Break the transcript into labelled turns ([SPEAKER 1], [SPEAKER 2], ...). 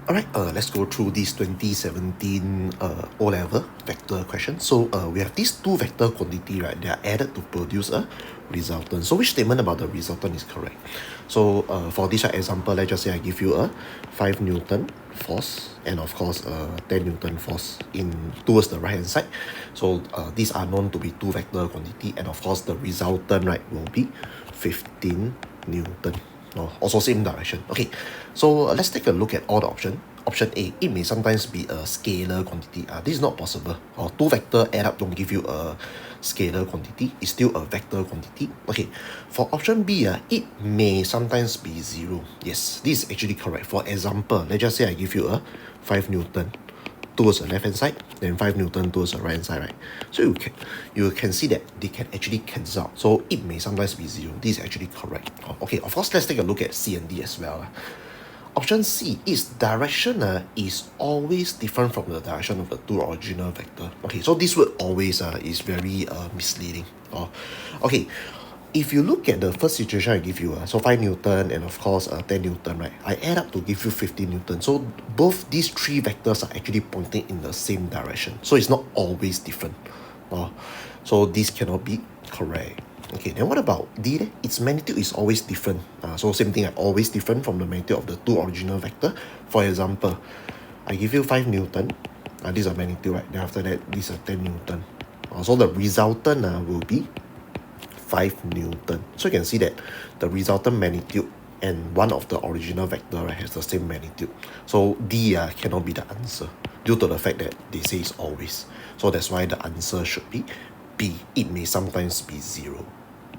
[SPEAKER 1] Alright, let's go through this 2017 O-level vector question. So we have these two vector quantity, right? They are added to produce a resultant. So which statement about the resultant is correct? So for this example, let's just say I give you a 5 Newton force and of course 10 Newton force towards the right hand side. So these are known to be two vector quantity, and of course the resultant, right, will be 15 Newton. Also same direction. Okay, so let's take a look at all the options. Option A, it may sometimes be a scalar quantity. This is not possible. Two vector add up don't give you a scalar quantity. It's still a vector quantity. Okay, for option B, it may sometimes be 0. Yes, this is actually correct. For example, let's just say I give you a 5 Newton towards the left hand side, then 5 Newton towards the right hand side, right? So you can see that they can actually cancel out. So it may sometimes be 0. This is actually correct. Okay, of course, let's take a look at C and D as well. Option C, its direction is always different from the direction of the two original vector. Okay, so this word always is very misleading. Okay, if you look at the first situation I give you, so 5 Newton and of course 10 Newton, right? I add up to give you 15 Newton. So both these three vectors are actually pointing in the same direction. So it's not always different. So this cannot be correct. Okay, then what about D? Its magnitude is always different. So same thing, always different from the magnitude of the two original vector. For example, I give you 5 Newton. This is a magnitude, right? Then after that, this is 10 Newton. So the resultant will be 5 Newton. So you can see that the resultant magnitude and one of the original vector, right, has the same magnitude. So D cannot be the answer due to the fact that they say it's always. So that's why the answer should be B. It may sometimes be 0.